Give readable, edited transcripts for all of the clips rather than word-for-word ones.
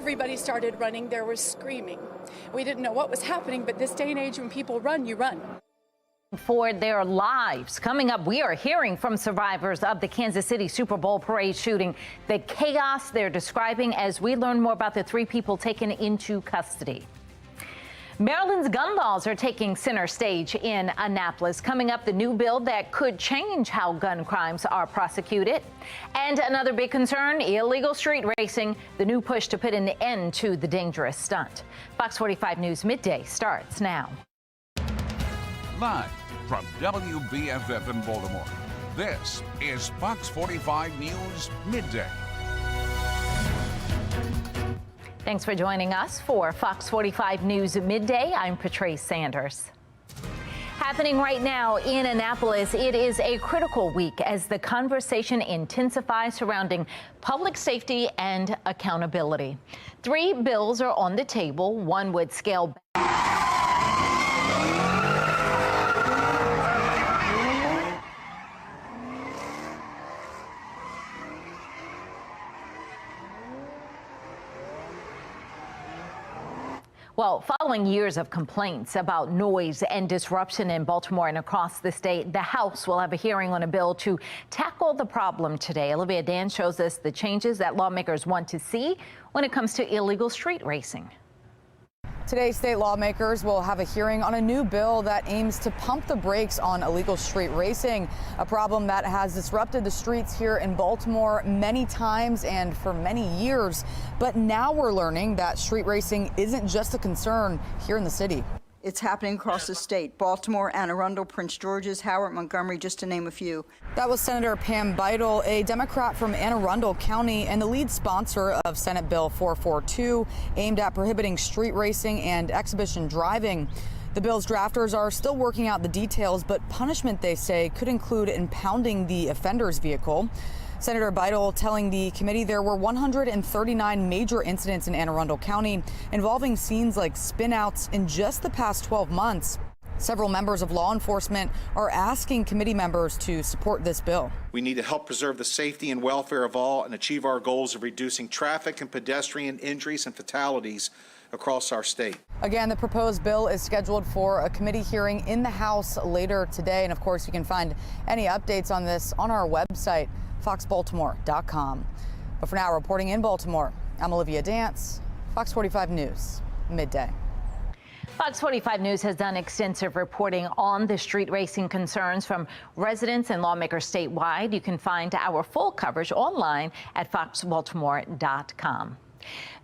everybody started running, there was screaming. We didn't know what was happening, but this day and age, when people run, you run. For their lives. Coming up, we are hearing from survivors of the Kansas City Super Bowl parade shooting, the chaos they're describing as we learn more about the 3 people taken into custody. Maryland's gun laws are taking center stage in Annapolis. Coming up, the new bill that could change how gun crimes are prosecuted. And another big concern, illegal street racing, the new push to put an end to the dangerous stunt. Fox 45 News Midday starts now. Live from WBFF in Baltimore, this is Fox 45 News Midday. Thanks for joining us for Fox 45 News Midday. I'm Patrice Sanders. Happening right now in Annapolis, it is a critical week as the conversation intensifies surrounding public safety and accountability. 3 bills are on the table. One would scale back. Well, following years of complaints about noise and disruption in Baltimore and across the state, the House will have a hearing on a bill to tackle the problem today. Olivia Dan shows us the changes that lawmakers want to see when it comes to illegal street racing. Today, state lawmakers will have a hearing on a new bill that aims to pump the brakes on illegal street racing, a problem that has disrupted the streets here in Baltimore many times and for many years. But now we're learning that street racing isn't just a concern here in the city. It's happening across the state. Baltimore, Anne Arundel, Prince George's, Howard, Montgomery, just to name a few. That was Senator Pam Beidel, a Democrat from Anne Arundel County and the lead sponsor of Senate Bill 442, aimed at prohibiting street racing and exhibition driving. The bill's drafters are still working out the details, but punishment, they say, could include impounding the offender's vehicle. Senator Beidel telling the committee there were 139 major incidents in Anne Arundel County involving scenes like spinouts in just the past 12 months. Several members of law enforcement are asking committee members to support this bill. We need to help preserve the safety and welfare of all and achieve our goals of reducing traffic and pedestrian injuries and fatalities across our state. Again, the proposed bill is scheduled for a committee hearing in the House later today. And of course, you can find any updates on this on our website, foxbaltimore.com. But for now, reporting in Baltimore, I'm Olivia Dance, Fox 45 News, Midday. Fox 45 News has done extensive reporting on the street racing concerns from residents and lawmakers statewide. You can find our full coverage online at foxbaltimore.com.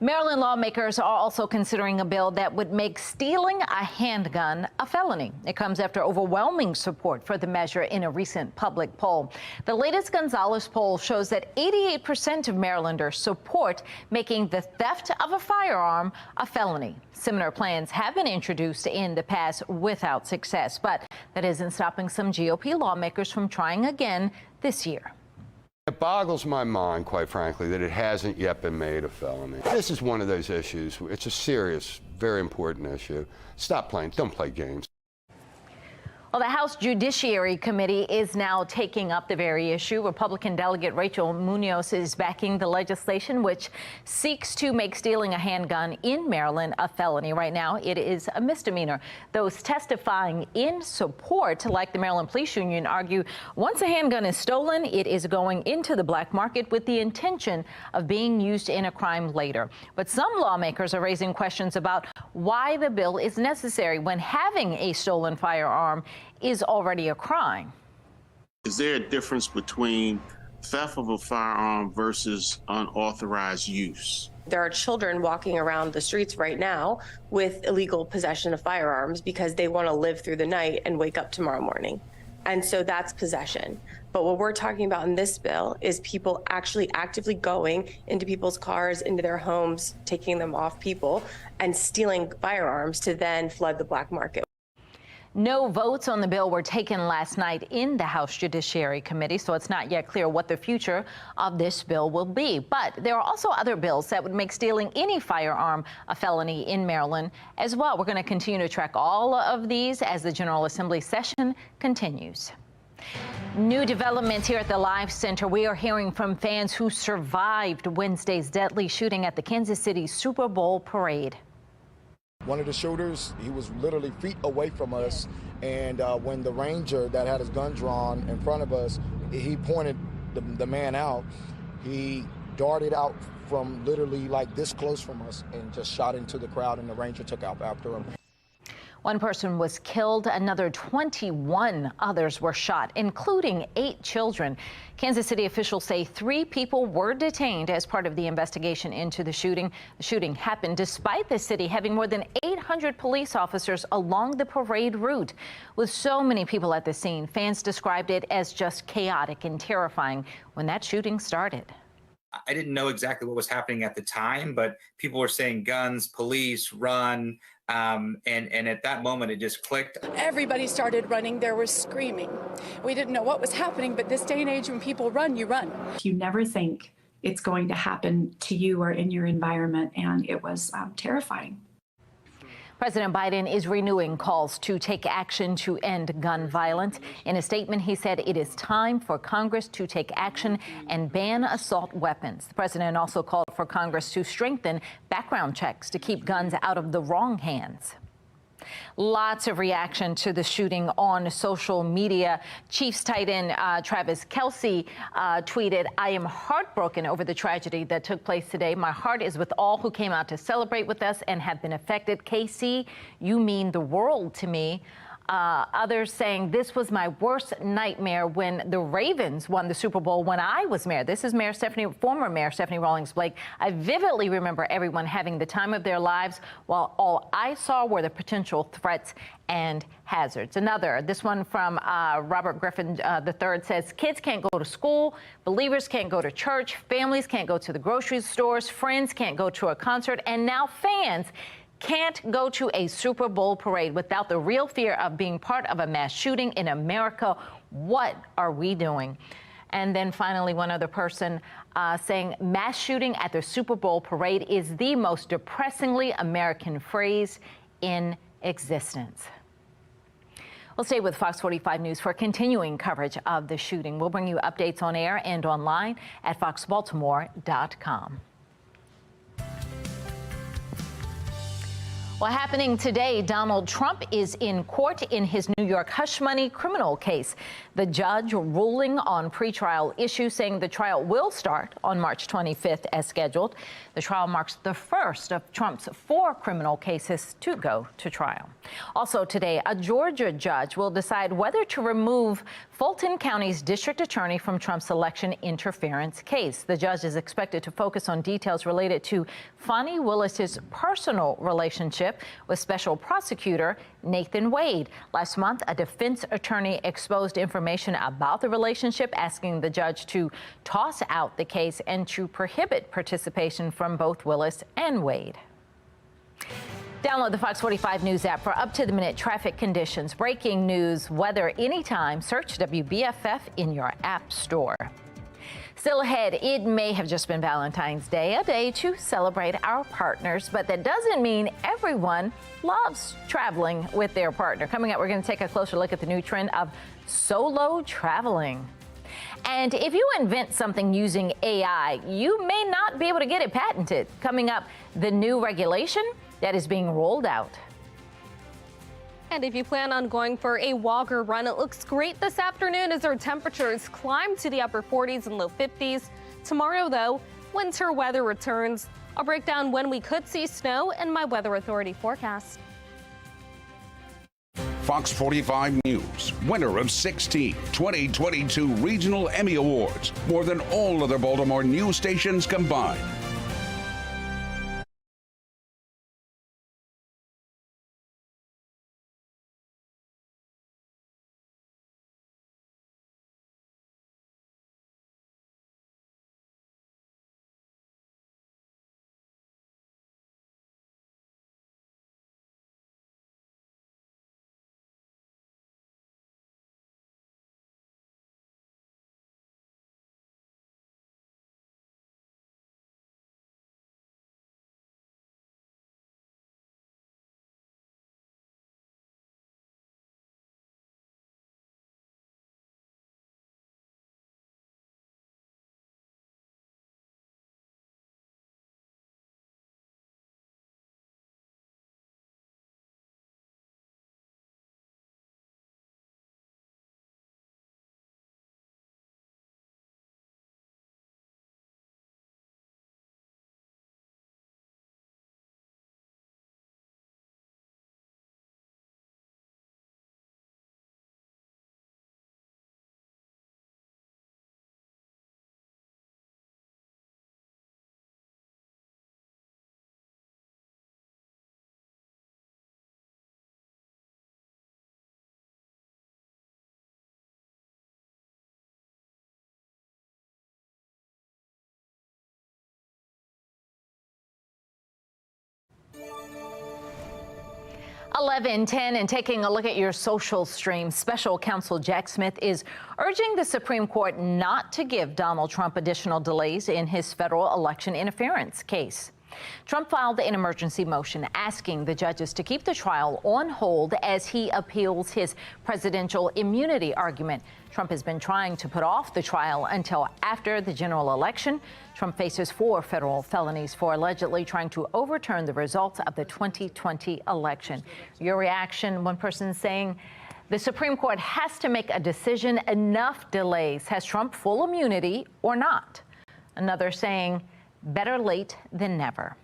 Maryland lawmakers are also considering a bill that would make stealing a handgun a felony. It comes after overwhelming support for the measure in a recent public poll. The latest Gonzalez poll shows that 88% of Marylanders support making the theft of a firearm a felony. Similar plans have been introduced in the past without success, but that isn't stopping some GOP lawmakers from trying again this year. It boggles my mind, quite frankly, that it hasn't yet been made a felony. This is one of those issues. It's a serious, very important issue. Stop playing. Don't play games. Well, the House Judiciary Committee is now taking up the very issue. Republican Delegate Rachel Munoz is backing the legislation which seeks to make stealing a handgun in Maryland a felony. Right now, it is a misdemeanor. Those testifying in support, like the Maryland Police Union, argue once a handgun is stolen, it is going into the black market with the intention of being used in a crime later. But some lawmakers are raising questions about why the bill is necessary when having a stolen firearm is already a crime. Is there a difference between theft of a firearm versus unauthorized use? There are children walking around the streets right now with illegal possession of firearms because they want to live through the night and wake up tomorrow morning. And so that's possession. But what we're talking about in this bill is people actually actively going into people's cars, into their homes, taking them off people and stealing firearms to then flood the black market. No votes on the bill were taken last night in the House Judiciary Committee, so it's not yet clear what the future of this bill will be. But there are also other bills that would make stealing any firearm a felony in Maryland as well. We're going to continue to track all of these as the General Assembly session continues. New developments here at the Live Center. We are hearing from fans who survived Wednesday's deadly shooting at the Kansas City Super Bowl parade. One of the shooters, he was literally feet away from us, and when the ranger that had his gun drawn in front of us, he pointed the man out. He darted out from literally like this close from us and just shot into the crowd, and the ranger took out after him. One person was killed, another 21 others were shot, including 8 children. Kansas City officials say 3 people were detained as part of the investigation into the shooting. The shooting happened despite the city having more than 800 police officers along the parade route. With so many people at the scene, fans described it as just chaotic and terrifying when that shooting started. I didn't know exactly what was happening at the time, but people were saying guns, police, run. And at that moment, it just clicked. Everybody started running. There was screaming. We didn't know what was happening, but this day and age, when people run, you run. You never think it's going to happen to you or in your environment, and it was terrifying. President Biden is renewing calls to take action to end gun violence. In a statement, he said it is time for Congress to take action and ban assault weapons. The president also called for Congress to strengthen background checks to keep guns out of the wrong hands. Lots of reaction to the shooting on social media. Chiefs tight end Travis Kelce tweeted, "I am heartbroken over the tragedy that took place today. My heart is with all who came out to celebrate with us and have been affected. KC, you mean the world to me." Others saying this was my worst nightmare when the Ravens won the Super Bowl when I was mayor. This is former Mayor Stephanie Rawlings Blake. I vividly remember everyone having the time of their lives while all I saw were the potential threats and hazards. This one from Robert Griffin III says, kids can't go to school, believers can't go to church, families can't go to the grocery stores, friends can't go to a concert, and now fans can't go to a Super Bowl parade without the real fear of being part of a mass shooting in America. What are we doing? And then finally, one other person saying mass shooting at the Super Bowl parade is the most depressingly American phrase in existence. We'll stay with Fox 45 News for continuing coverage of the shooting. We'll bring you updates on air and online at foxbaltimore.com. Well, happening today, Donald Trump is in court in his New York hush money criminal case. The judge ruling on pretrial issues, saying the trial will start on March 25th as scheduled. The trial marks the first of Trump's 4 criminal cases to go to trial. Also today, a Georgia judge will decide whether to remove Fulton County's district attorney from Trump's election interference case. The judge is expected to focus on details related to Fani Willis's personal relationship with special prosecutor Nathan Wade. Last month, a defense attorney exposed information about the relationship, asking the judge to toss out the case and to prohibit participation from both Willis and Wade. Download the Fox 45 News app for up-to-the-minute traffic conditions, breaking news, weather anytime. Search WBFF in your app store. Still ahead, it may have just been Valentine's Day, a day to celebrate our partners, but that doesn't mean everyone loves traveling with their partner. Coming up, we're going to take a closer look at the new trend of solo traveling. And if you invent something using AI, you may not be able to get it patented. Coming up, the new regulation that is being rolled out. And if you plan on going for a walk or run, it looks great this afternoon as our temperatures climb to the upper 40s and low 50s. Tomorrow, though, winter weather returns. I'll break down when we could see snow in my Weather Authority forecast. Fox 45 News, winner of 16 2022 Regional Emmy Awards, more than all other Baltimore news stations combined. 11:10 and taking a look at your social stream. Special counsel Jack Smith is urging the Supreme Court not to give Donald Trump additional delays in his federal election interference case. Trump filed an emergency motion asking the judges to keep the trial on hold as he appeals his presidential immunity argument. Trump has been trying to put off the trial until after the general election. Trump faces 4 federal felonies for allegedly trying to overturn the results of the 2020 election. Your reaction? One person saying the Supreme Court has to make a decision. Enough delays. Has Trump full immunity or not? Another saying better late than never.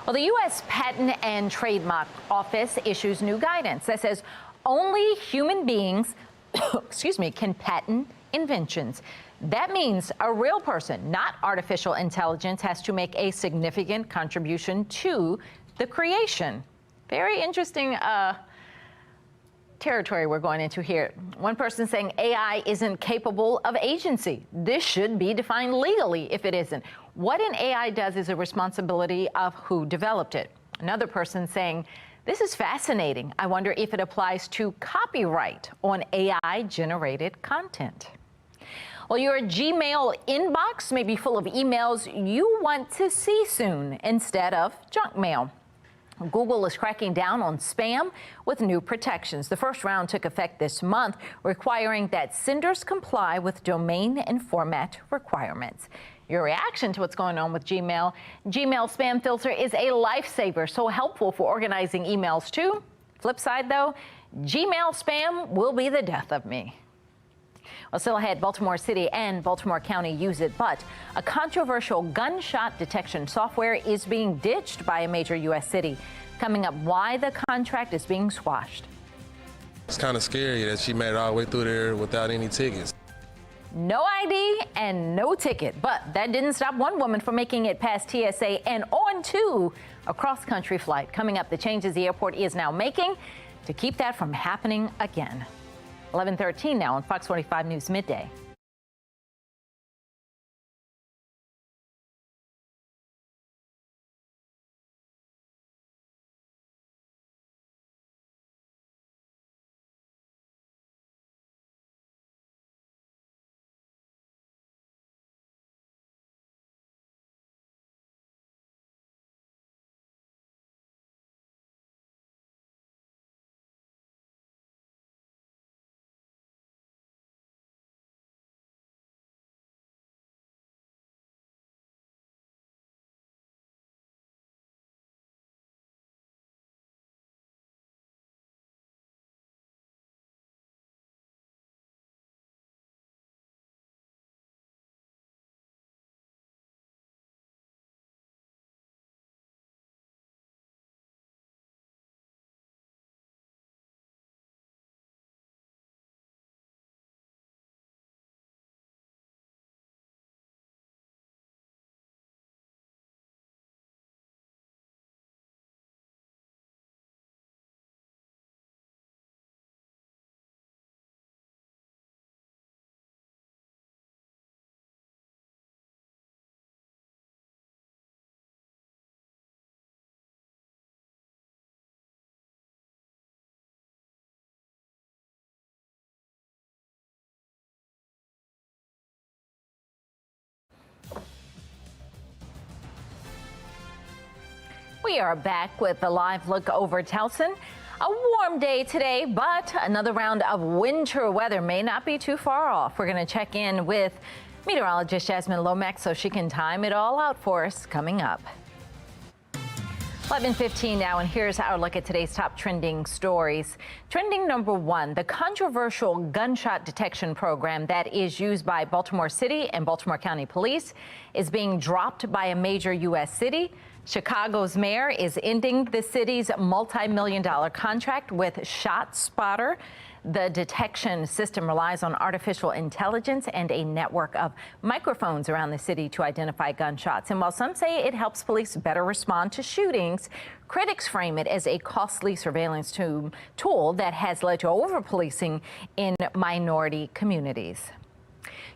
Well, the U.S. Patent and Trademark Office issues new guidance that says only human beings can patent inventions. That means a real person, not artificial intelligence, has to make a significant contribution to the creation. Very interesting territory we're going into here. One person saying AI isn't capable of agency. This should be defined legally if it isn't. What an AI does is a responsibility of who developed it. Another person saying, this is fascinating. I wonder if it applies to copyright on AI-generated content. Well, your Gmail inbox may be full of emails you want to see soon instead of junk mail. Google is cracking down on spam with new protections. The first round took effect this month, requiring that senders comply with domain and format requirements. Your reaction to what's going on with Gmail? Gmail spam filter is a lifesaver, so helpful for organizing emails too. Flip side though, Gmail spam will be the death of me. Well, still ahead, Baltimore City and Baltimore County use it, but a controversial gunshot detection software is being ditched by a major U.S. city. Coming up, why the contract is being squashed. It's kind of scary that she made it all the way through there without any tickets. No ID and no ticket, but that didn't stop one woman from making it past TSA and on to a cross-country flight. Coming up, the changes the airport is now making to keep that from happening again. 11:13 now on Fox 45 News Midday. We are back with a live look over Towson. A warm day today, but another round of winter weather may not be too far off. We're going to check in with meteorologist Jasmine Lomax so she can time it all out for us coming up. 11:15 now, and here's our look at today's top trending stories. Trending number 1, the controversial gunshot detection program that is used by Baltimore City and Baltimore County Police is being dropped by a major U.S. city. Chicago's mayor is ending the city's multi-million-dollar contract with ShotSpotter. The detection system relies on artificial intelligence and a network of microphones around the city to identify gunshots. And while some say it helps police better respond to shootings, critics frame it as a costly surveillance tool that has led to over-policing in minority communities.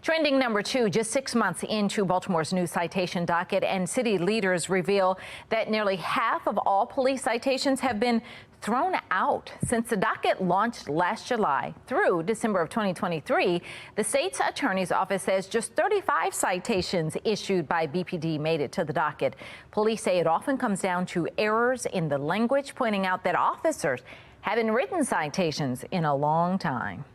Trending number 2, just 6 months into Baltimore's new citation docket, and city leaders reveal that nearly half of all police citations have been thrown out. Since the docket launched last July through December of 2023, the state's attorney's office says just 35 citations issued by BPD made it to the docket. Police say it often comes down to errors in the language, pointing out that officers haven't written citations in a long time.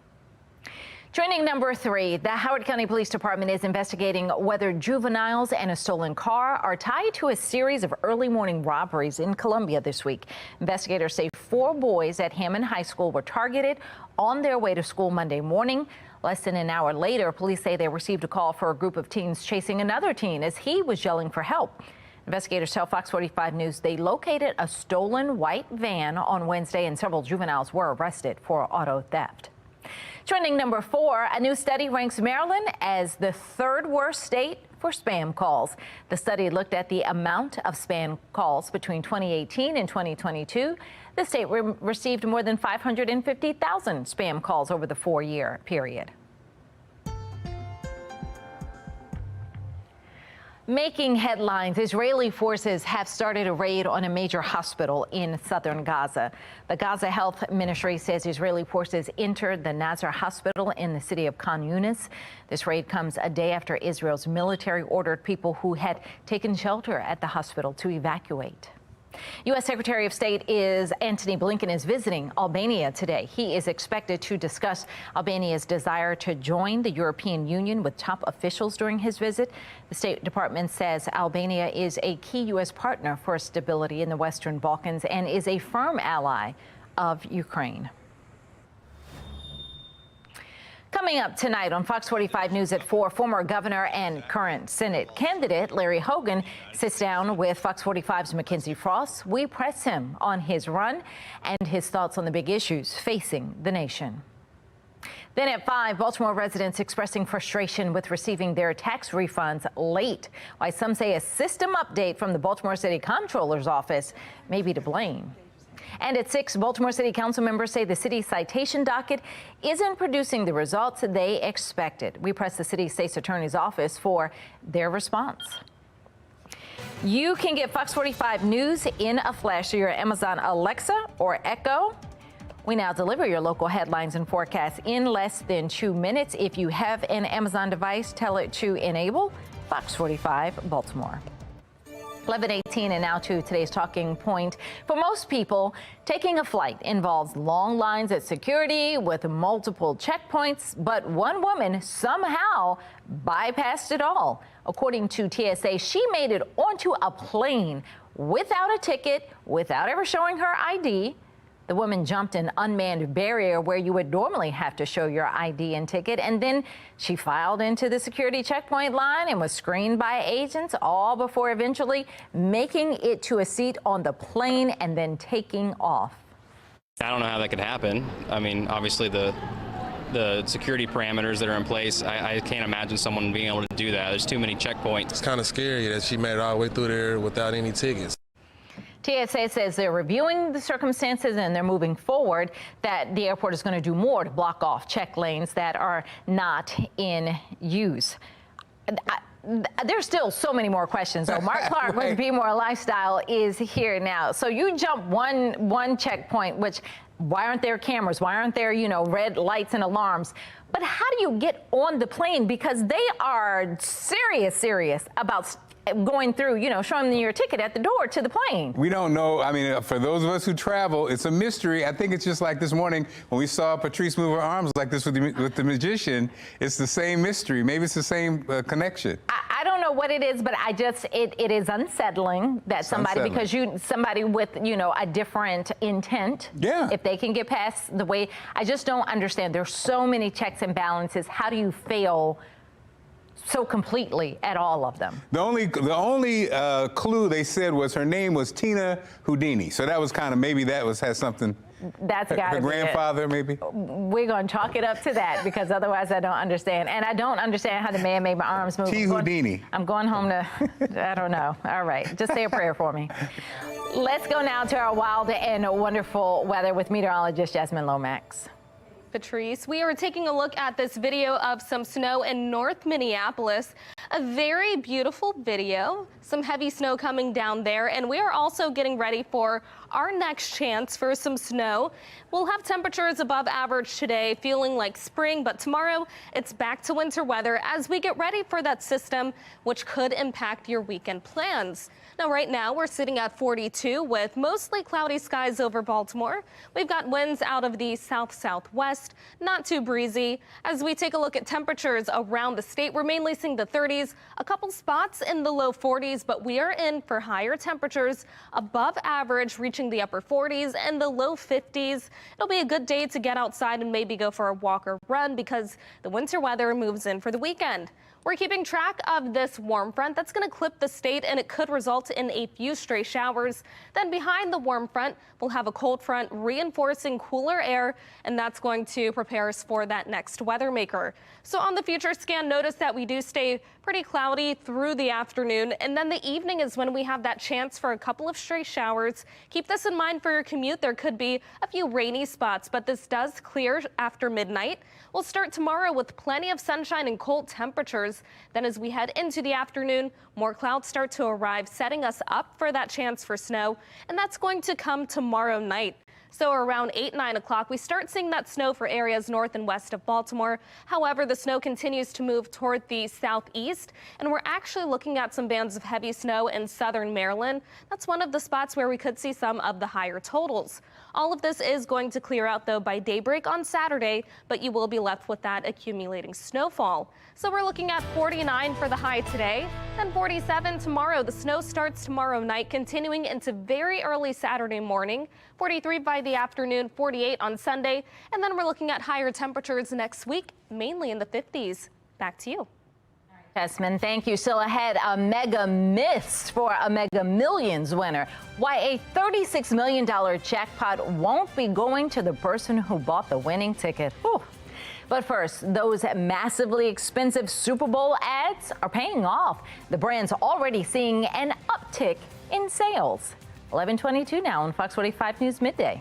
Trending number 3, the Howard County Police Department is investigating whether juveniles and a stolen car are tied to a series of early morning robberies in Columbia this week. Investigators say 4 boys at Hammond High School were targeted on their way to school Monday morning. Less than an hour later, police say they received a call for a group of teens chasing another teen as he was yelling for help. Investigators tell Fox 45 News they located a stolen white van on Wednesday, and several juveniles were arrested for auto theft. Trending number 4, a new study ranks Maryland as the 3rd worst state for spam calls. The study looked at the amount of spam calls between 2018 and 2022. The state received more than 550,000 spam calls over the 4-year period. Making headlines, Israeli forces have started a raid on a major hospital in southern Gaza. The Gaza Health Ministry says Israeli forces entered the Nasser hospital in the city of Khan Yunis. This raid comes a day after Israel's military ordered people who had taken shelter at the hospital to evacuate. U.S. Secretary of State Antony Blinken is visiting Albania today. He is expected to discuss Albania's desire to join the European Union with top officials during his visit. The State Department says Albania is a key U.S. partner for stability in the Western Balkans and is a firm ally of Ukraine. Coming up tonight on Fox 45 News at 4, former governor and current Senate candidate Larry Hogan sits down with Fox 45's Mackenzie Frost. We press him on his run and his thoughts on the big issues facing the nation. Then at 5, Baltimore residents expressing frustration with receiving their tax refunds late, while some say a system update from the Baltimore City Comptroller's office may be to blame. And at 6, Baltimore City Council members say the city's citation docket isn't producing the results they expected. We press the city state's attorney's office for their response. You can get Fox 45 News in a flash to your Amazon Alexa or Echo. We now deliver your local headlines and forecasts in less than 2 minutes. If you have an Amazon device, tell it to enable Fox 45 Baltimore. 11:18 and now to today's talking point. For most people, taking a flight involves long lines at security with multiple checkpoints, but one woman somehow bypassed it all. According to TSA, she made it onto a plane without a ticket, without ever showing her ID. The woman jumped an unmanned barrier where you would normally have to show your ID and ticket, and then she filed into the security checkpoint line and was screened by agents, all before eventually making it to a seat on the plane and then taking off. I don't know how that could happen. I mean, obviously the security parameters that are in place, I can't imagine someone being able to do that. There's too many checkpoints. It's kind of scary that she made it all the way through there without any tickets. TSA says they're reviewing the circumstances and they're moving forward, that the airport is going to do more to block off check lanes that are not in use. There's still so many more questions, though. Mark Clark Right. with Be More Lifestyle is here now. So you jump one checkpoint, which, why aren't there cameras? Why aren't there, red lights and alarms? But how do you get on the plane? Because they are serious about going through, showing them your ticket at the door to the plane. We don't know. I mean, for those of us who travel, it's a mystery. I think it's just like this morning when we saw Patrice move her arms like this with the magician. It's the same mystery. Maybe it's the same connection. I don't know what it is, but it is unsettling that somebody with, a different intent. Yeah. If they can get past the way, I just don't understand. There's so many checks and balances. How do you fail so completely at all of them? The only clue they said was her name was Tina Houdini. So that was kind of, maybe that has something. That's got her grandfather, maybe. We're going to chalk it up to that, because otherwise I don't understand. And I don't understand how the man made my arms move. T. Houdini. I'm going home to, I don't know. All right, just say a prayer for me. Let's go now to our wild and wonderful weather with meteorologist Jasmine Lomax. Patrice. We are taking a look at this video of some snow in North Minneapolis. A very beautiful video, some heavy snow coming down there, and we are also getting ready for our next chance for some snow. We'll have temperatures above average today, feeling like spring, but tomorrow it's back to winter weather as we get ready for that system, which could impact your weekend plans. Now, right now, we're sitting at 42 with mostly cloudy skies over Baltimore. We've got winds out of the south-southwest, not too breezy. As we take a look at temperatures around the state, we're mainly seeing the 30s, a couple spots in the low 40s, but we are in for higher temperatures above average, reaching the upper 40s and the low 50s. It'll be a good day to get outside and maybe go for a walk or run because the winter weather moves in for the weekend. We're keeping track of this warm front that's going to clip the state, and it could result in a few stray showers. Then behind the warm front, we'll have a cold front reinforcing cooler air, and that's going to prepare us for that next weather maker. So on the future scan, notice that we do stay pretty cloudy through the afternoon, and then the evening is when we have that chance for a couple of stray showers. Keep this in mind for your commute. There could be a few rainy spots, but this does clear after midnight. We'll start tomorrow with plenty of sunshine and cold temperatures. Then as we head into the afternoon, more clouds start to arrive, setting us up for that chance for snow, and that's going to come tomorrow night. So around 8, 9 o'clock, we start seeing that snow for areas north and west of Baltimore. However, the snow continues to move toward the southeast, and we're actually looking at some bands of heavy snow in southern Maryland. That's one of the spots where we could see some of the higher totals. All of this is going to clear out, though, by daybreak on Saturday, but you will be left with that accumulating snowfall. So we're looking at 49 for the high today, then 47 tomorrow. The snow starts tomorrow night, continuing into very early Saturday morning. 43 by the afternoon, 48 on Sunday, and then we're looking at higher temperatures next week, mainly in the 50s. Back to you. Tessman, thank you. Still ahead, a mega miss for a Mega Millions winner. Why a $36 million jackpot won't be going to the person who bought the winning ticket. Whew. But first, those massively expensive Super Bowl ads are paying off. The brand's already seeing an uptick in sales. 11:22 now on Fox 45 News Midday.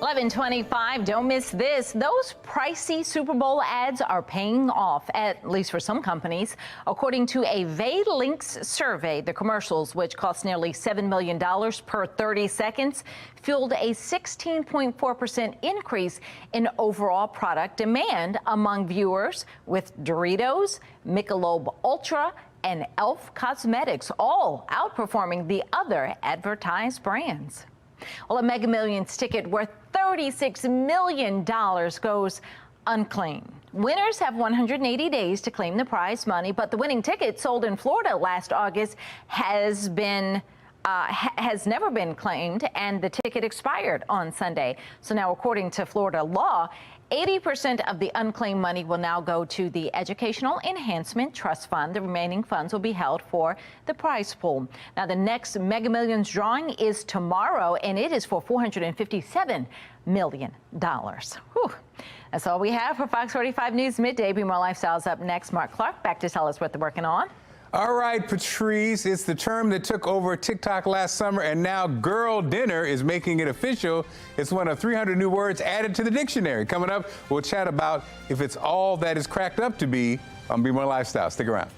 11:25, don't miss this. Those pricey Super Bowl ads are paying off, at least for some companies. According to a Links survey, the commercials, which cost nearly $7 million per 30 seconds, fueled a 16.4% increase in overall product demand among viewers, with Doritos, Michelob Ultra, and Elf Cosmetics all outperforming the other advertised brands. Well, a Mega Millions ticket worth $36 million goes unclaimed. Winners have 180 days to claim the prize money, but the winning ticket sold in Florida last August has never been claimed, and the ticket expired on Sunday. So now, according to Florida law, 80% of the unclaimed money will now go to the Educational Enhancement Trust Fund. The remaining funds will be held for the prize pool. Now, the next Mega Millions drawing is tomorrow, and it is for $457 million. Whew. That's all we have for Fox 45 News Midday. Be More Lifestyles up next. Mark Clark back to tell us what they're working on. All right, Patrice, it's the term that took over TikTok last summer, and now girl dinner is making it official. It's one of 300 new words added to the dictionary. Coming up, we'll chat about if it's all that is cracked up to be on Be More Lifestyle. Stick around.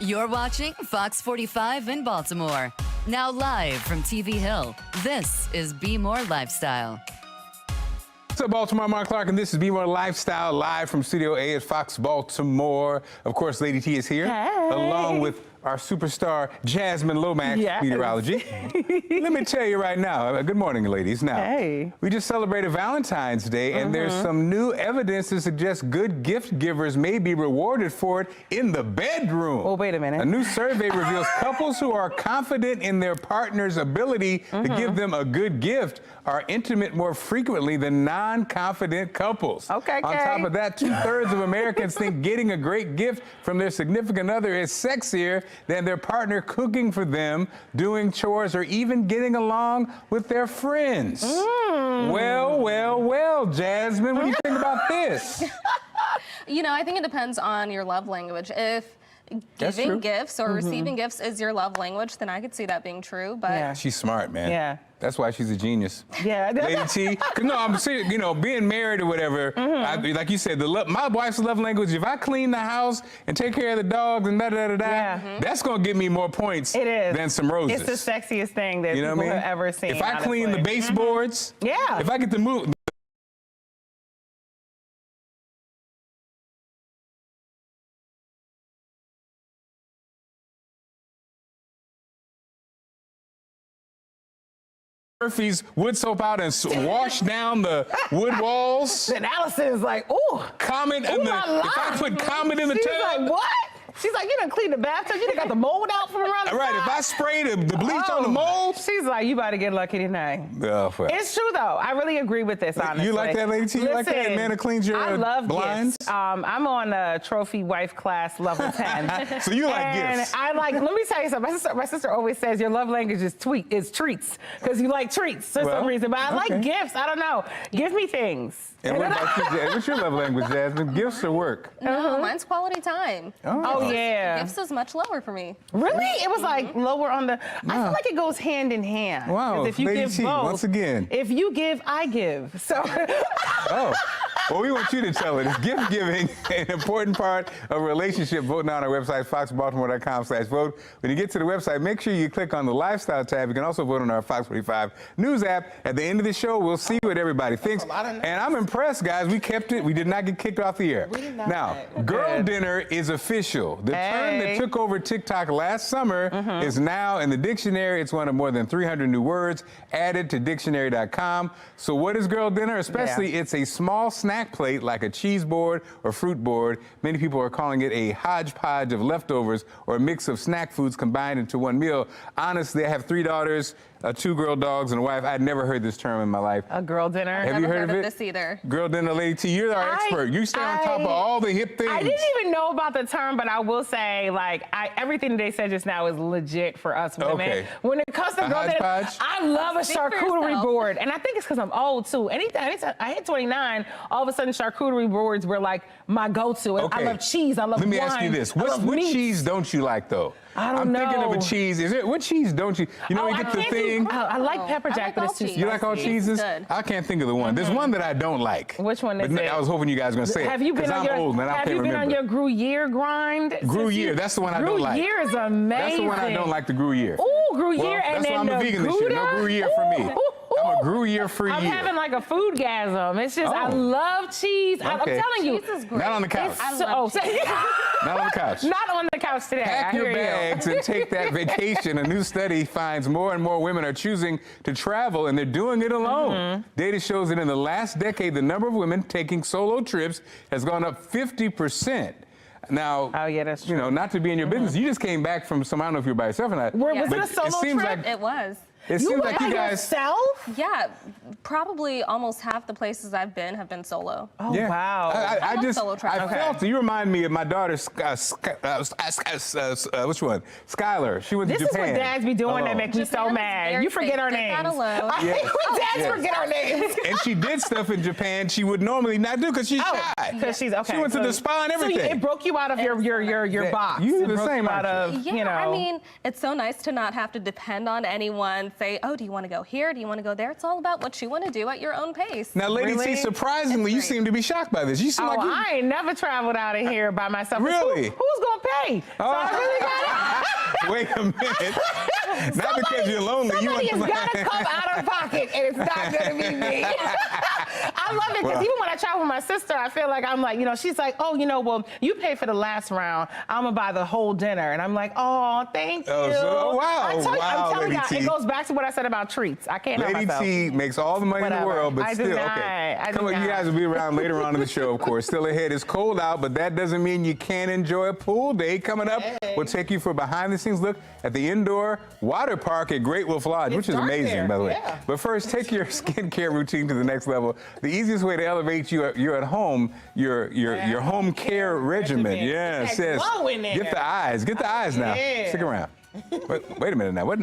You're watching Fox 45 in Baltimore. Now live from TV Hill, this is Be More Lifestyle. What's up, Baltimore? Mark Clark, and this is Be More Lifestyle, live from Studio A at Fox Baltimore. Of course, Lady T is here, along with our superstar Jasmine Lomax, meteorology. Let me tell you right now, good morning, ladies. Now, we just celebrated Valentine's Day, and there's some new evidence to suggest good gift givers may be rewarded for it in the bedroom. Well, wait a minute. A new survey reveals couples who are confident in their partner's ability to give them a good gift are intimate more frequently than non-confident couples. Okay, On top of that, 2/3 of Americans think getting a great gift from their significant other is sexier than their partner cooking for them, doing chores, or even getting along with their friends. Well, well, well, Jasmine, what do you think about this? You know, I think it depends on your love language. If giving gifts or receiving gifts is your love language, then I could see that being true. But she's smart, man. Yeah. That's why she's a genius. Yeah. Lady T. No, I'm serious. You know, being married or whatever, like you said, my wife's love language, if I clean the house and take care of the dogs and that's going to give me more points than some roses. It's the sexiest thing that people have ever seen. If I clean the baseboards, if I get to move... Murphy's wood soap out and wash down the wood walls. Then Allison is like, ooh. Comment in the, if I put comment in the tub. She's like, what? She's like, you done cleaned the bathtub. You done got the mold out from around the side. If I spray the bleach on the mold. She's like, you about to get lucky tonight. Oh, well. It's true, though. I really agree with this, honestly. You like that, Lady T? You like that man that cleans your blinds? Gifts. I'm on a trophy wife class level 10. So you like gifts? I like, let me tell you something. My sister always says your love language is treats, because you like treats for some reason. But I like gifts. I don't know. Give me things. And what about you, what's your love language, Jasmine? Gifts or work? No, mine's quality time. Oh, yeah. Gifts is much lower for me. Really? It was like lower on the... I feel like it goes hand in hand. Wow, if you Lady give T, both, once again. If you give, I give. So... Well, we want you to tell it. Is gift giving an important part of a relationship? Vote now on our website, foxbaltimore.com/vote. When you get to the website, make sure you click on the lifestyle tab. You can also vote on our Fox 45 News app. At the end of the show, we'll see what everybody thinks. And I'm impressed, guys. We kept it. We did not get kicked off the air. Now, girl dinner is official. The term that took over TikTok last summer is now in the dictionary. It's one of more than 300 new words added to dictionary.com. So what is girl dinner? Especially, it's a small snack plate like a cheese board or fruit board. Many people are calling it a hodgepodge of leftovers or a mix of snack foods combined into one meal. Honestly, I have 3 daughters, 2 girl dogs, and a wife. I'd never heard this term in my life. A girl dinner? Have you heard of it? This either. Girl dinner, Lady T, you're our expert. You stay on top of all the hip things. I didn't even know about the term, but I will say, like, everything they said just now is legit for us women. Okay. When it comes to girl dinner, I love a charcuterie board, and I think it's because I'm old too. Anytime I hit 29, all of a sudden charcuterie boards were like my go-to. I love cheese. I love wine. Let me ask you this: what cheese don't you like though? I'm thinking of a cheese. What cheese don't you? You know, you get the thing. I like pepper jack, but it's too spicy. You like all cheeses? I can't think of the one. There's one that I don't like. Which one is it? I was hoping you guys were going to say it. Have you been on your Gruyere grind? Gruyere, that's the one I don't like. Gruyere is amazing. That's the one I don't like, the Gruyere. Ooh, Gruyere, and that's why I'm a vegan this year. No Gruyere for me. I'm a Gruyere-free year. I'm having like a foodgasm. It's just, I love cheese. I'm telling you. Cheese is great. Not on the couch. Not on the couch. Not on the couch today. Pack your bags and take that vacation. A new study finds more and more women are choosing to travel, and they're doing it alone. Data shows that in the last decade, the number of women taking solo trips has gone up 50%. Now, that's true. You know, not to be in your business, you just came back from some, I don't know if you were by yourself or not. Was it a solo trip? It was. It seems like you guys. Yourself? Yeah, probably almost half the places I've been have been solo. Oh, wow. I just solo travel. I felt you remind me of my daughter, which one? Skylar. She went to Japan. This is what dads be doing that make me so mad. You forget our names. I hate when dads forget our names. And she did stuff in Japan she would normally not do because she's shy. Because she's okay. She went to the spa and everything. So it broke you out of your box. You do the same out of, you know. I mean, it's so nice to not have to depend on anyone. Say, oh, do you want to go here? Do you want to go there? It's all about what you want to do at your own pace. Now, Lady T, surprisingly, you seem to be shocked by this. You seem like I ain't never traveled out of here by myself. Really? Who's going to pay? So I really got it. Wait a minute. Not because you're lonely. Somebody has got to come out of pocket, and it's not going to be me. I love it because even when I travel with my sister, I feel like I'm like, you know, she's like, oh, you know, well, you pay for the last round. I'm going to buy the whole dinner. And I'm like, oh, thank you. Wow. I'm telling you, it goes back to what I said about treats. I can't help myself. Lady T makes all the money in the world, but still, okay. Come on, you guys will be around later on in the show, of course. Still ahead. It's cold out, but that doesn't mean you can't enjoy a pool day coming up. We'll take you for a behind-the-scenes look at the indoor water park at Great Wolf Lodge, which is amazing, by the way. But first, take your skincare routine to the next level. The easiest way to elevate you're at home, your home care regimen. Yes, yes. Get the eyes. Get the eyes now. Yeah. Stick around. Wait a minute now. What?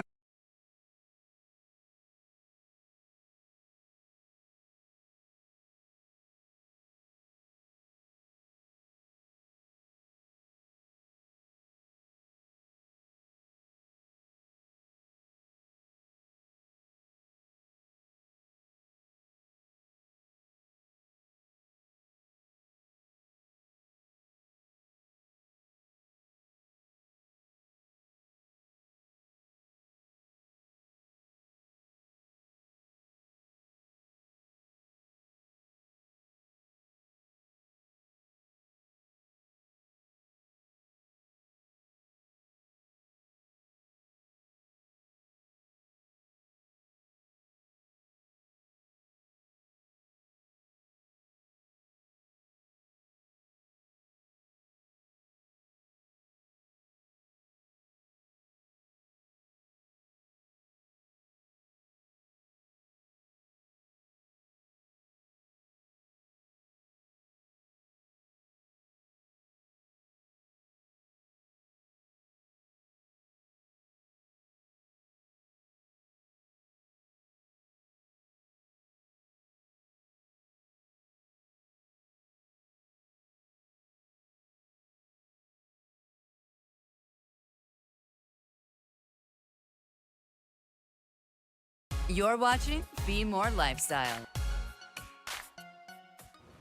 You're watching Be More Lifestyle.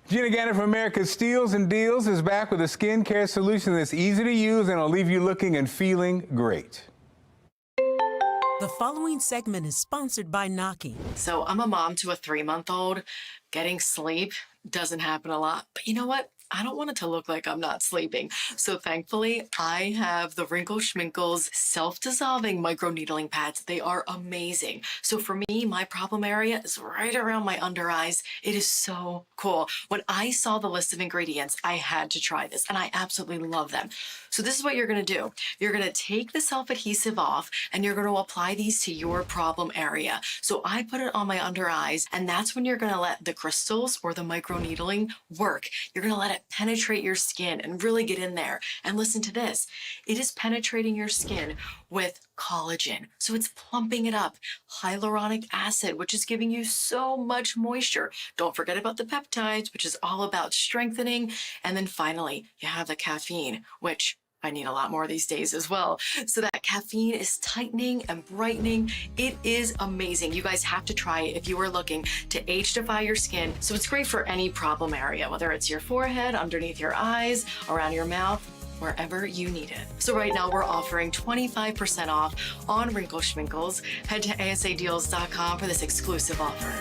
Gina Gannon from America's Steals and Deals is back with a skincare solution that's easy to use and will leave you looking and feeling great. The following segment is sponsored by Naki. So I'm a mom to a 3-month-old. Getting sleep doesn't happen a lot. But you know what? I don't want it to look like I'm not sleeping. So thankfully, I have the Wrinkle Schminkles self-dissolving microneedling pads. They are amazing. So for me, my problem area is right around my under eyes. It is so cool. When I saw the list of ingredients, I had to try this, and I absolutely love them. So this is what you're gonna do. You're gonna take the self-adhesive off, and you're gonna apply these to your problem area. So I put it on my under eyes, and that's when you're gonna let the crystals or the microneedling work. You're gonna let it penetrate your skin and really get in there. And listen to this. It is penetrating your skin with collagen. So it's plumping it up. Hyaluronic acid, which is giving you so much moisture. Don't forget about the peptides, which is all about strengthening. And then finally, you have the caffeine, which I need a lot more these days as well. So that caffeine is tightening and brightening. It is amazing. You guys have to try it if you are looking to age-defy your skin. So it's great for any problem area, whether it's your forehead, underneath your eyes, around your mouth, wherever you need it. So right now we're offering 25% off on Wrinkle Schminkles. Head to asadeals.com for this exclusive offer.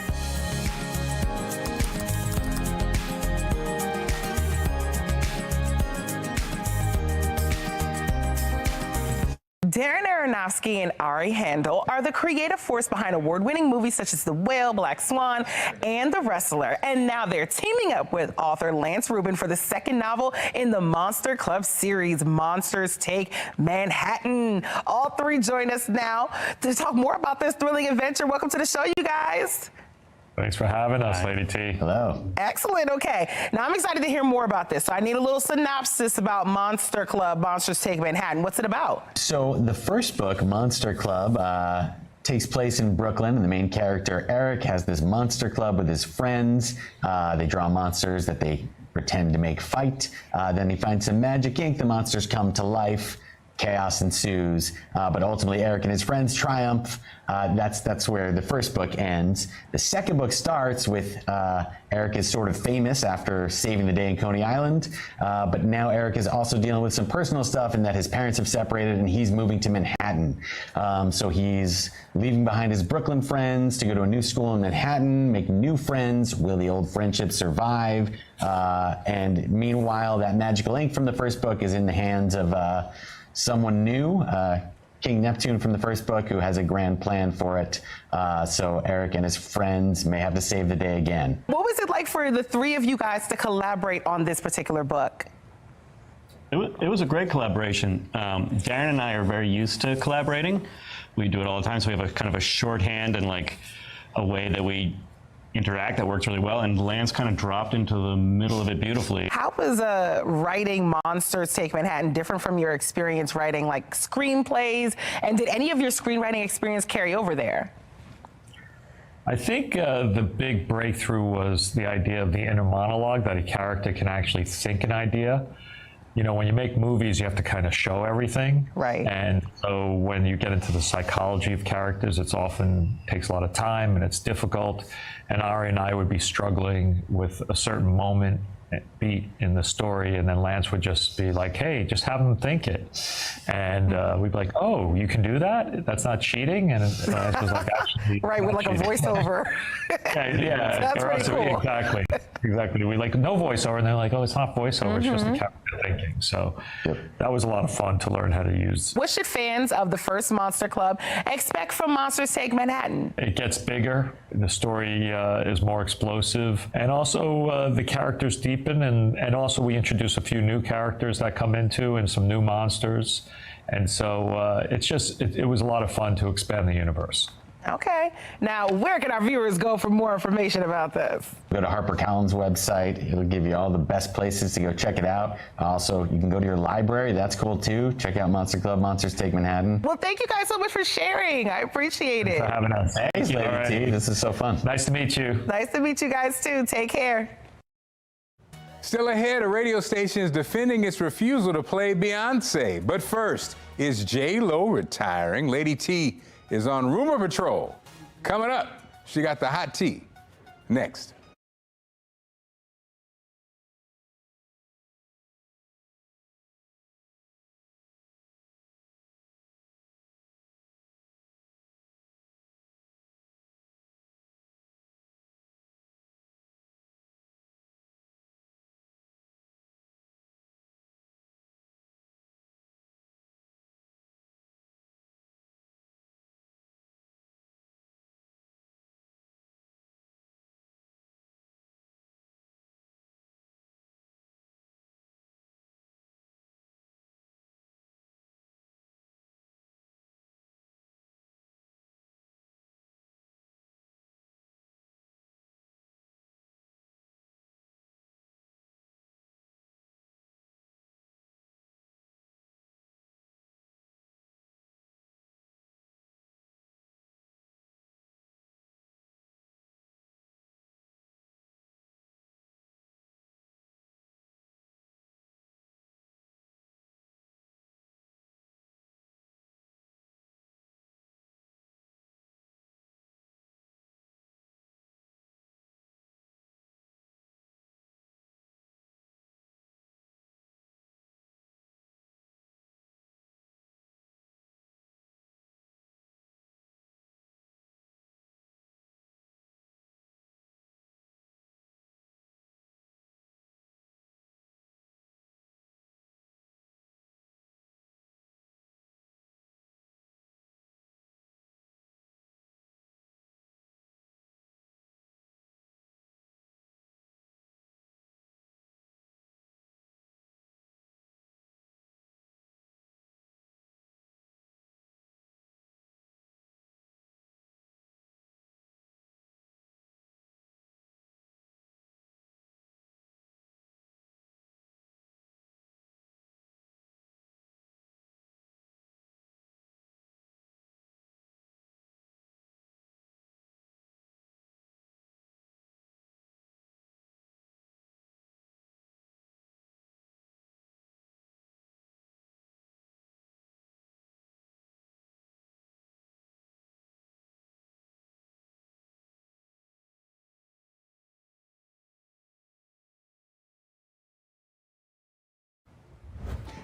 Darren Aronofsky and Ari Handel are the creative force behind award-winning movies such as The Whale, Black Swan, and The Wrestler. And now they're teaming up with author Lance Rubin for the second novel in the Monster Club series, Monsters Take Manhattan. All three join us now to talk more about this thrilling adventure. Welcome to the show, you guys. Thanks for having us, Lady T. Hello. Excellent. Okay. Now I'm excited to hear more about this. So I need a little synopsis about Monster Club, Monsters Take Manhattan. What's it about? So the first book, Monster Club, takes place in Brooklyn, and the main character, Eric, has this monster club with his friends. They draw monsters that they pretend to make fight. Then he finds some magic ink. The monsters come to life. Chaos ensues, but ultimately Eric and his friends triumph. That's where the first book ends. The second book starts with Eric is sort of famous after saving the day in Coney Island, but now Eric is also dealing with some personal stuff in that his parents have separated and he's moving to Manhattan. So he's leaving behind his Brooklyn friends to go to a new school in Manhattan, make new friends. Will the old friendships survive? And meanwhile, that magical ink from the first book is in the hands of someone new, King Neptune from the first book, who has a grand plan for it. So Eric and his friends may have to save the day again. What was it like for the three of you guys to collaborate on this particular book? It was a great collaboration. Darren and I are very used to collaborating. We do it all the time, so we have a kind of a shorthand and like a way that we interact. That works really well, and Lance kind of dropped into the middle of it beautifully. How was writing Monsters Take Manhattan different from your experience writing like screenplays? And did any of your screenwriting experience carry over there? I think the big breakthrough was the idea of the inner monologue, that a character can actually think an idea. You know, when you make movies, you have to kind of show everything. Right. And so when you get into the psychology of characters, it's often takes a lot of time and it's difficult. And Ari and I would be struggling with a certain moment, beat in the story, and then Lance would just be like, hey, just have them think it. And we'd be like, oh, you can do that? That's not cheating? And Lance was like, actually, right, with like a voiceover. yeah. That's pretty cool. Exactly. We like no voiceover, and they're like, oh, it's not voiceover, it's just the character thinking. So that was a lot of fun to learn how to use. What should fans of the first Monster Club expect from Monsters Take Manhattan? It gets bigger, the story is more explosive, and also the characters deepen, and also we introduce a few new characters that come into, and some new monsters. And so it was a lot of fun to expand the universe. Okay. Now, where can our viewers go for more information about this? Go to HarperCollins' website. It'll give you all the best places to go check it out. Also, you can go to your library. That's cool, too. Check out Monster Club, Monsters Take Manhattan. Well, thank you guys so much for sharing. I appreciate it. Thanks for having us. Thanks, Lady T. This is so fun. Nice to meet you. Nice to meet you guys, too. Take care. Still ahead, a radio station is defending its refusal to play Beyonce. But first, is J-Lo retiring? Lady T is on Rumor Patrol. Coming up, she got the hot tea. Next.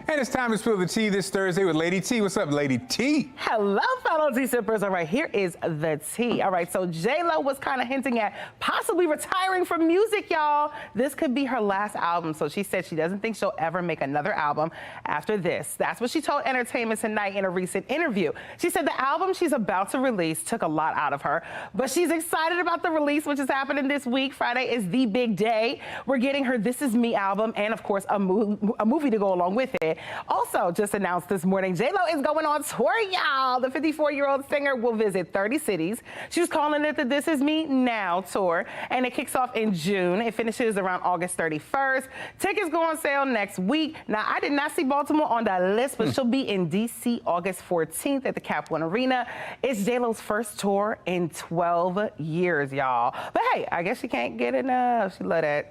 And it's time to spill the tea this Thursday with Lady T. What's up, Lady T? Hello, fellow tea sippers. All right, here is the tea. All right, so J-Lo was kind of hinting at possibly retiring from music, y'all. This could be her last album. So she said she doesn't think she'll ever make another album after this. That's what she told Entertainment Tonight in a recent interview. She said the album she's about to release took a lot out of her, but she's excited about the release, which is happening this week. Friday is the big day. We're getting her This Is Me album and, of course, a movie to go along with it. it. Also, just announced this morning, J-Lo is going on tour, y'all. The 54-year-old singer will visit 30 cities. She's calling it the This Is Me Now tour, and it kicks off in June. It finishes around August 31st. Tickets go on sale next week. Now, I did not see Baltimore on the list, but she'll be in D.C. August 14th at the Cap One Arena. It's J-Lo's first tour in 12 years, y'all. But hey, I guess she can't get enough. She love that.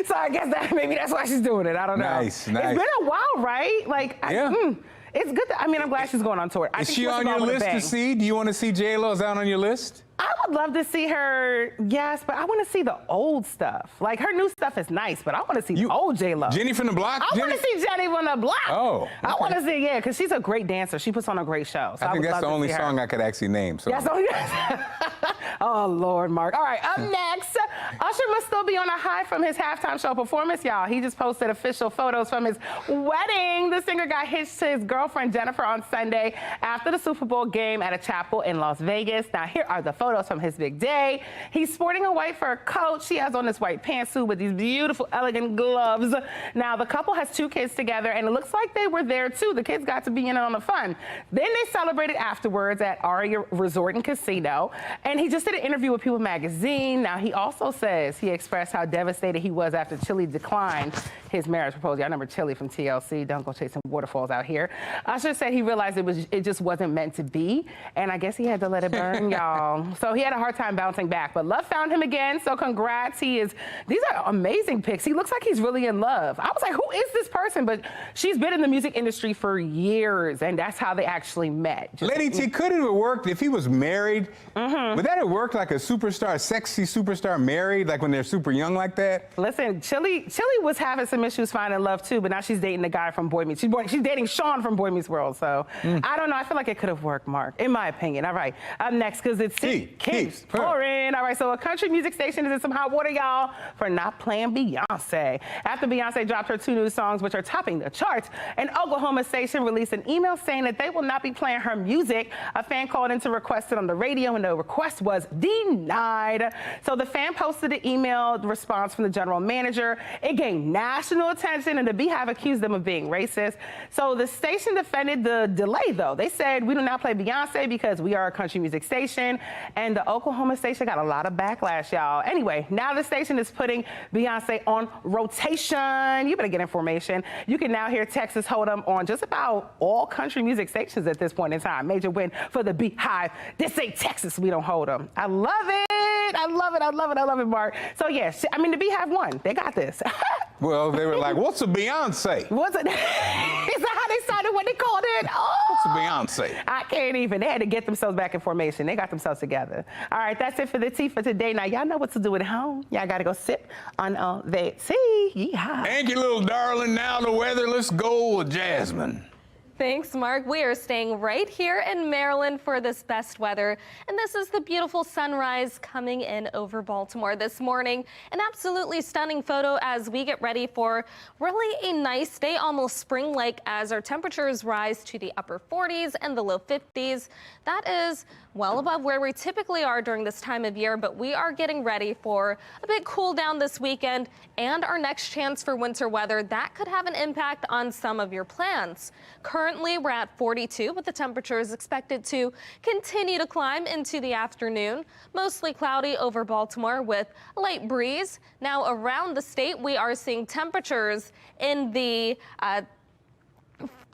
So I guess that maybe that's why she's doing it. I don't know. Nice. It's been a while, right? Like, it's good. I'm glad she's going on tour. Is she on your list to see? Do you want to see J-Lo? Is that on your list? I would love to see her, yes, but I want to see the old stuff. Like, her new stuff is nice, but I want to see the old J-Lo. Jenny from the Block? I want to see Jenny from the Block. Oh, okay. I want to see, because she's a great dancer. She puts on a great show. So I think that's the only song I could actually name. So. Yes, oh, Lord, Mark. All right, up next, Usher must still be on a high from his halftime show performance, y'all. He just posted official photos from his wedding. The singer got hitched to his girlfriend, Jennifer, on Sunday after the Super Bowl game at a chapel in Las Vegas. Now, here are the photos from his big day. He's sporting a white fur coat. She has on this white pantsuit with these beautiful, elegant gloves. Now, the couple has 2 kids together, and it looks like they were there, too. The kids got to be in on the fun. Then they celebrated afterwards at Aria Resort and Casino, and he just did an interview with People Magazine. Now, he also says he expressed how devastated he was after Chili declined his marriage proposal. Y'all remember Chili from TLC, Don't Go Chasing Waterfalls out here. Usher said he realized it just wasn't meant to be, and I guess he had to let it burn, y'all. So he had a hard time bouncing back, but love found him again, so congrats. These are amazing pics. He looks like he's really in love. I was like, who is this person? But she's been in the music industry for years, and that's how they actually met. Lady T, could it have worked if he was married? Would that have worked like a superstar, sexy superstar married, like when they're super young like that? Listen, Chili was having some issues finding love too, but now she's dating the guy from Boy Meets. She's dating Sean from Boy Meets World, so I don't know. I feel like it could have worked, Mark, in my opinion. All right, up next, because it's Keeps Pouring. All right, so a country music station is in some hot water, y'all, for not playing Beyonce. After Beyonce dropped her 2 new songs, which are topping the charts, an Oklahoma station released an email saying that they will not be playing her music. A fan called in to request it on the radio, and the request was denied. So the fan posted an email response from the general manager. It gained national attention, and the Beehive accused them of being racist. So the station defended the delay, though. They said, we do not play Beyonce because we are a country music station, and the Oklahoma station got a lot of backlash, y'all. Anyway, now the station is putting Beyonce on rotation. You better get information. You can now hear Texas Hold'em on just about all country music stations at this point in time. Major win for the Beehive. This ain't Texas, we don't hold them. I love it. I love it. I love it. I love it, Mark. So, yes, I mean, the Beehive won. They got this. Well, they were like, what's a Beyonce? What's it? Is that how they started what they called it? Oh, what's a Beyonce? I can't even. They had to get themselves back in formation. They got themselves together. All right, that's it for the tea for today. Now, y'all know what to do at home. Y'all got to go sip on the tea. Yeehaw. Thank you, little darling. Now the weather. Let's go with Jasmine. Thanks, Mark. We are staying right here in Maryland for this best weather. And this is the beautiful sunrise coming in over Baltimore this morning. An absolutely stunning photo as we get ready for really a nice day, almost spring-like, as our temperatures rise to the upper 40s and the low 50s. That is well above where we typically are during this time of year, but we are getting ready for a big cool down this weekend and our next chance for winter weather. That could have an impact on some of your plans. Currently, we're at 42, but the temperature is expected to continue to climb into the afternoon. Mostly cloudy over Baltimore with a light breeze. Now, around the state, we are seeing temperatures in the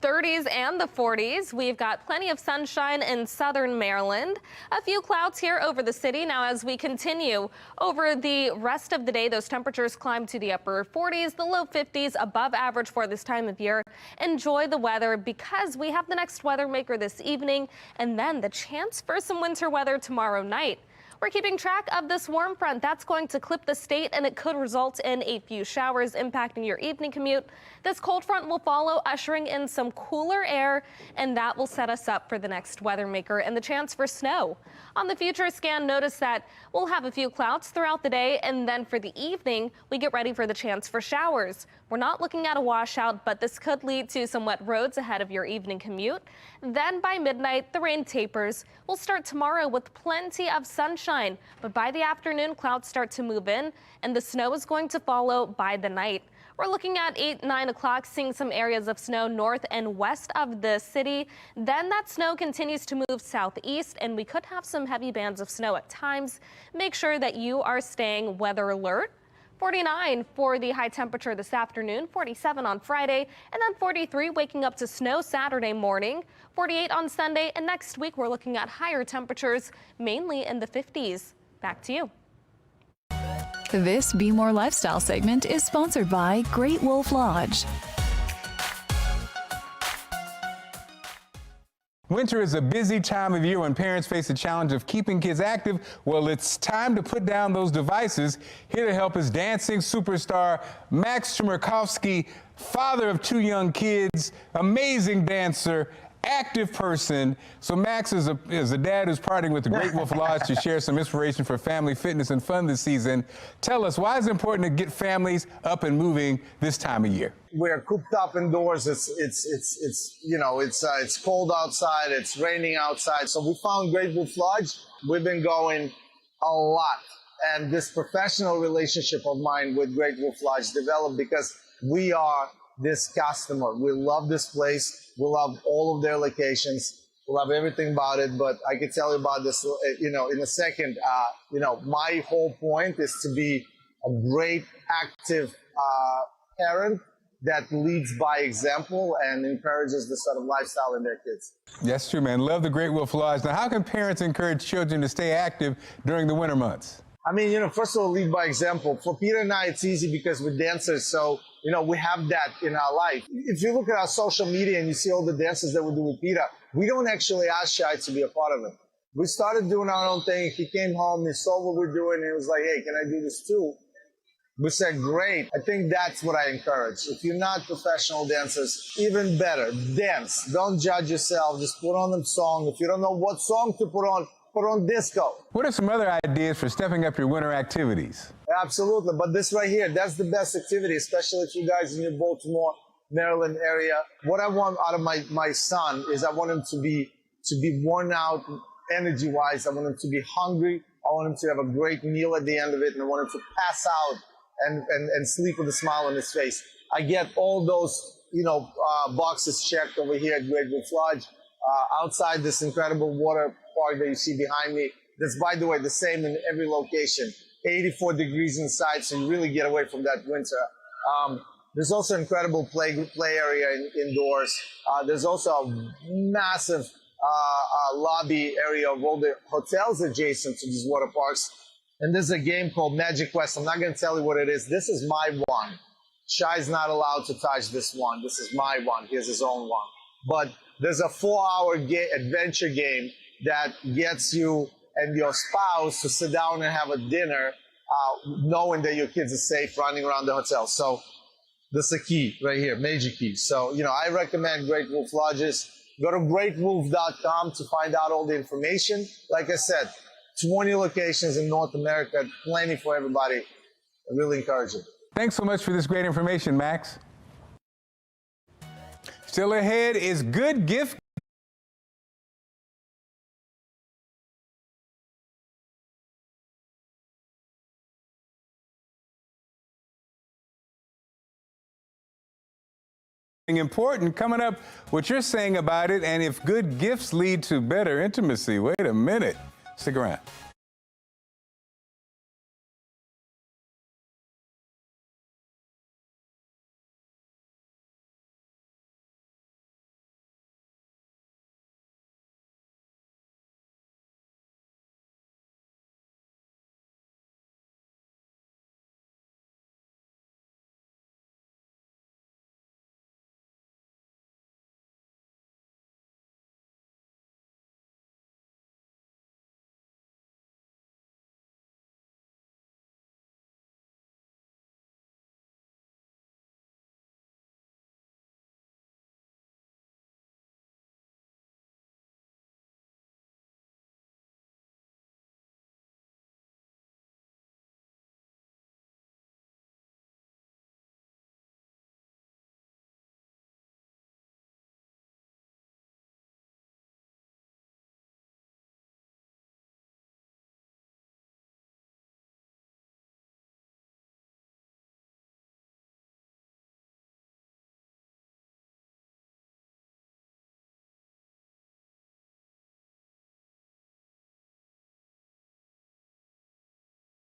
30s and the 40s. We've got plenty of sunshine in southern Maryland. A few clouds here over the city. Now, as we continue over the rest of the day, those temperatures climb to the upper 40s, the low 50s, above average for this time of year. Enjoy the weather because we have the next weather maker this evening and then the chance for some winter weather tomorrow night. We're keeping track of this warm front that's going to clip the state, and it could result in a few showers impacting your evening commute. This cold front will follow, ushering in some cooler air, and that will set us up for the next weather maker and the chance for snow. On the future scan, notice that we'll have a few clouds throughout the day, and then for the evening, we get ready for the chance for showers. We're not looking at a washout, but this could lead to some wet roads ahead of your evening commute. Then by midnight, the rain tapers. We'll start tomorrow with plenty of sunshine, but by the afternoon, clouds start to move in, and the snow is going to follow by the night. We're looking at 8, 9 o'clock, seeing some areas of snow north and west of the city. Then that snow continues to move southeast, and we could have some heavy bands of snow at times. Make sure that you are staying weather alert. 49 for the high temperature this afternoon, 47 on Friday, and then 43 waking up to snow Saturday morning, 48 on Sunday, and next week we're looking at higher temperatures, mainly in the 50s. Back to you. This Be More Lifestyle segment is sponsored by Great Wolf Lodge. Winter is a busy time of year when parents face the challenge of keeping kids active. Well, it's time to put down those devices. Here to help is dancing superstar Max Chmerkovskiy, father of 2 young kids, amazing dancer, active person. So Max is a dad who's partying with the Great Wolf Lodge to share some inspiration for family fitness and fun this season. Tell us, why is it important to get families up and moving this time of year? We're cooped up indoors. It's cold outside. It's raining outside. So we found Great Wolf Lodge. We've been going a lot, and this professional relationship of mine with Great Wolf Lodge developed because we are this customer. We love this place. We love all of their locations. We love everything about it. But I can tell you about this, in a second. My whole point is to be a great, active parent that leads by example and encourages this sort of lifestyle in their kids. That's true, man. Love the Great Wolf Lodge. Now, how can parents encourage children to stay active during the winter months? I mean, first of all, lead by example. For Peter and I, it's easy because we're dancers, so, we have that in our life. If you look at our social media and you see all the dances that we do with Peter, we don't actually ask Shai to be a part of it. We started doing our own thing. He came home, he saw what we're doing, and he was like, hey, can I do this too? We said, great. I think that's what I encourage. If you're not professional dancers, even better, dance. Don't judge yourself. Just put on a song. If you don't know what song to put on disco. What are some other ideas for stepping up your winter activities? Absolutely. But this right here, that's the best activity, especially if you guys in your Baltimore, Maryland area. What I want out of my son is I want him to be worn out energy-wise. I want him to be hungry. I want him to have a great meal at the end of it, and I want him to pass out and sleep with a smile on his face. I get all those, boxes checked over here at Great Wolf Lodge. Outside this incredible water park that you see behind me. That's, by the way, the same in every location. 84 degrees inside, so you really get away from that winter. There's also incredible play area indoors. There's also a massive lobby area of all the hotels adjacent to these water parks. And there's a game called Magic Quest. I'm not going to tell you what it is. This is my one. Shai's not allowed to touch this one. This is my one. He has his own one. But there's a 4-hour adventure game that gets you and your spouse to sit down and have a dinner, knowing that your kids are safe running around the hotel. So this is a key right here, major key. So, I recommend Great Wolf Lodges. Go to greatwolf.com to find out all the information. Like I said, 20 locations in North America, plenty for everybody. I really encourage it. Thanks so much for this great information, Max. Still ahead is good gift. Important coming up, what you're saying about it, and if good gifts lead to better intimacy. Wait a minute. Stick around.